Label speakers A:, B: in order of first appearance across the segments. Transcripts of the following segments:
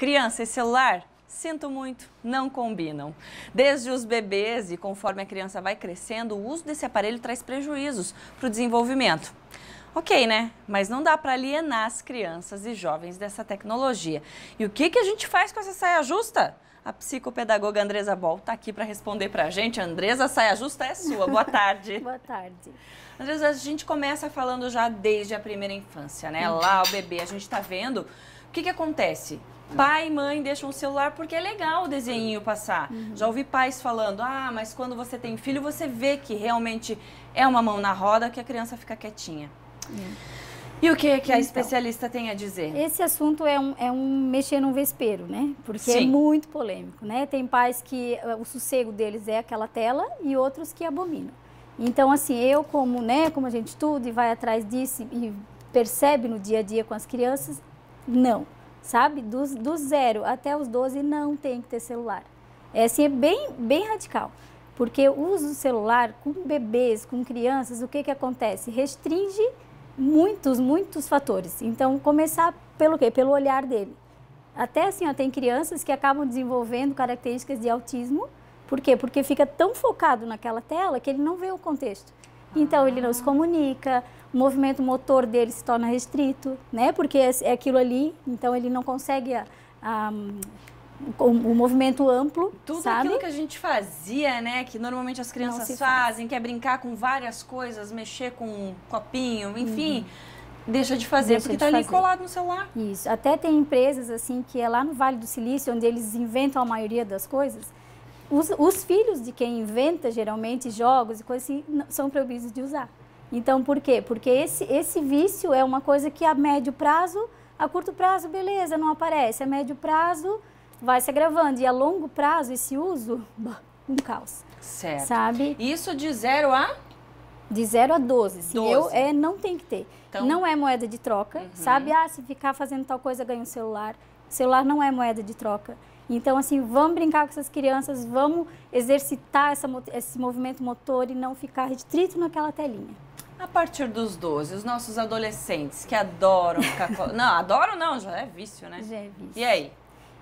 A: Criança e celular? Sinto muito, não combinam. Desde os bebês e conforme a criança vai crescendo, o uso desse aparelho traz prejuízos para o desenvolvimento. Ok, né? Mas não dá para alienar as crianças e jovens dessa tecnologia. E o que a gente faz com essa saia justa? A psicopedagoga Andresa Boll está aqui para responder para a gente. Andresa, a saia justa é sua. Boa tarde.
B: Boa tarde.
A: Andresa, a gente começa falando já desde a primeira infância, né? Lá o bebê, a gente está vendo. O que acontece? Pai e mãe deixam o celular porque é legal o desenho passar. Já ouvi pais falando, mas quando você tem filho, você vê que realmente é uma mão na roda que a criança fica quietinha. E o que a especialista tem a dizer?
B: Esse assunto é um mexer num vespeiro, né? Porque
A: Sim.
B: é muito polêmico, né? Tem pais que o sossego deles é aquela tela e outros que abominam. Então, assim, eu como a gente estuda e vai atrás disso e percebe no dia a dia com as crianças, não. Sabe? Do 0 até os 12 não tem que ter celular. É assim, é bem radical. Porque o uso do celular com bebês, com crianças, o que acontece? Restringe muitos fatores. Então, começar pelo quê? Pelo olhar dele. Até assim, tem crianças que acabam desenvolvendo características de autismo. Por quê? Porque fica tão focado naquela tela que ele não vê o contexto. Então, ele não se comunica, o movimento motor dele se torna restrito, né? Porque é aquilo ali, então ele não consegue o movimento amplo,
A: Tudo
B: sabe?
A: aquilo que a gente fazia, né? Que normalmente as crianças fazem, que é brincar com várias coisas, mexer com um copinho, enfim, deixa de fazer, porque está ali colado no celular.
B: Isso, até tem empresas assim que é lá no Vale do Silício, onde eles inventam a maioria das coisas. Os filhos de quem inventa, geralmente, jogos e coisas assim, são proibidos de usar. Então, por quê? Porque esse vício é uma coisa que a médio prazo, a curto prazo, beleza, não aparece. A médio prazo, vai se agravando. E a longo prazo, esse uso, um caos.
A: Certo.
B: Sabe?
A: Isso de 0 a?
B: De 0 a 12. Sim,
A: 12.
B: Não tem que ter. Então, não é moeda de troca, sabe? Se ficar fazendo tal coisa, ganha um celular. O celular não é moeda de troca. Então, assim, vamos brincar com essas crianças, vamos exercitar esse movimento motor e não ficar restrito naquela telinha.
A: A partir dos 12, os nossos adolescentes que adoram ficar... Não, adoram não, já é vício, né?
B: Já é vício.
A: E aí?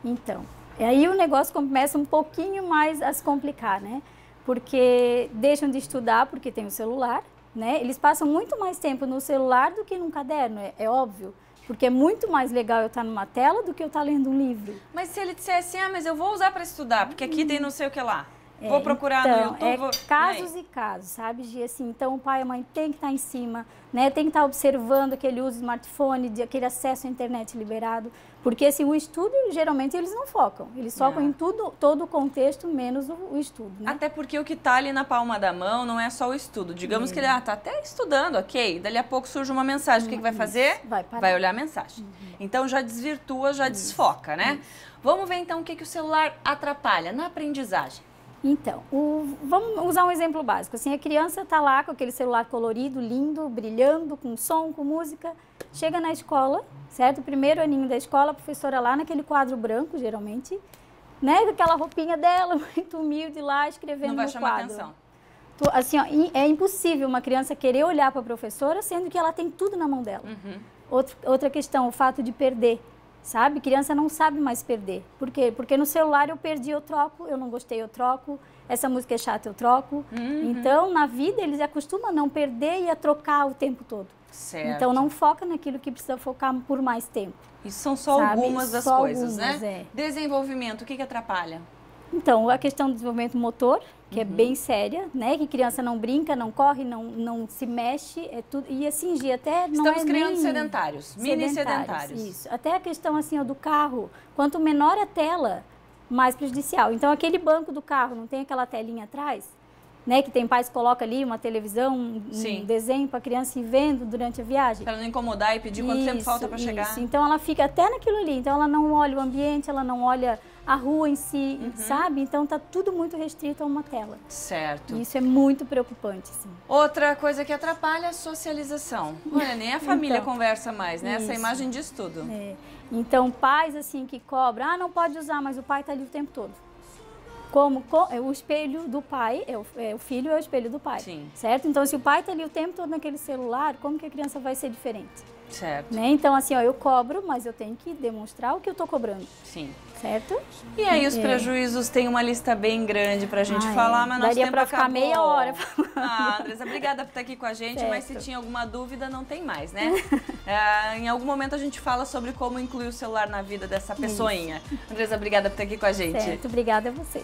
B: Então, aí o negócio começa um pouquinho mais a se complicar, né? Porque deixam de estudar porque tem o celular, né? Eles passam muito mais tempo no celular do que num caderno, é óbvio. Porque é muito mais legal eu estar numa tela do que eu estar lendo um livro.
A: Mas se ele dissesse, mas eu vou usar para estudar, porque aqui tem não sei o que lá. Vou procurar
B: então,
A: no YouTube.
B: Casos e casos, sabe? De assim, então o pai e a mãe tem que estar em cima, né? Tem que estar observando aquele uso do smartphone, aquele acesso à internet liberado. Porque assim, o estudo, geralmente, eles não focam. Eles focam em todo o contexto, menos o estudo, né?
A: Até porque o que está ali na palma da mão não é só o estudo. Digamos que ele está até estudando, ok. Dali a pouco surge uma mensagem. O que vai fazer?
B: Vai
A: olhar a mensagem. Então já desvirtua, já desfoca, né? Vamos ver então o que o celular atrapalha na aprendizagem.
B: Então, vamos usar um exemplo básico. Assim, a criança está lá com aquele celular colorido, lindo, brilhando, com som, com música. Chega na escola, certo? Primeiro aninho da escola, a professora lá naquele quadro branco, geralmente, né? Com aquela roupinha dela, muito humilde lá, escrevendo no quadro.
A: Não vai chamar atenção.
B: Assim, é impossível uma criança querer olhar para a professora, sendo que ela tem tudo na mão dela. Outra questão, o fato de perder. Sabe? Criança não sabe mais perder. Por quê? Porque no celular eu perdi, eu troco, eu não gostei, eu troco, essa música é chata, eu troco. Então, na vida, eles acostumam a não perder e a trocar o tempo todo.
A: Certo.
B: Então, não foca naquilo que precisa focar por mais tempo.
A: Isso são só algumas das coisas, né?
B: É.
A: Desenvolvimento, o que atrapalha?
B: Então, a questão do desenvolvimento motor, que é bem séria, né? Que criança não brinca, não corre, não se mexe, é tudo. E assim, até não
A: Estamos criando sedentários, mini sedentários.
B: Isso. Até a questão assim, do carro, quanto menor a tela, mais prejudicial. Então, aquele banco do carro não tem aquela telinha atrás, né? Que tem pais que colocam ali uma televisão, um desenho para a criança ir vendo durante a viagem.
A: Para não incomodar e pedir quanto tempo falta para chegar.
B: Então, ela fica até naquilo ali. Então, ela não olha o ambiente, ela não olha a rua em si, sabe? Então, tá tudo muito restrito a uma tela.
A: Certo.
B: E isso é muito preocupante, sim.
A: Outra coisa que atrapalha é a socialização. Olha, nem a família conversa mais, né? Essa imagem diz tudo.
B: Então, pais, assim, que cobram, não pode usar, mas o pai tá ali o tempo todo. O espelho do pai, o filho é o espelho do pai, certo? Então, se o pai tá ali o tempo todo naquele celular, como que a criança vai ser diferente?
A: Certo.
B: Né? Então, assim, ó, eu cobro, mas eu tenho que demonstrar o que eu tô cobrando.
A: Sim.
B: Certo?
A: E aí os prejuízos, tem uma lista bem grande pra gente falar, mas nosso tempo
B: pra ficar
A: acabou.
B: meia hora falando.
A: Andressa, obrigada por estar aqui com a gente, mas se tinha alguma dúvida, não tem mais, né? Em algum momento a gente fala sobre como incluir o celular na vida dessa pessoinha. Andressa, obrigada por estar aqui com a gente.
B: Certo, obrigada a você.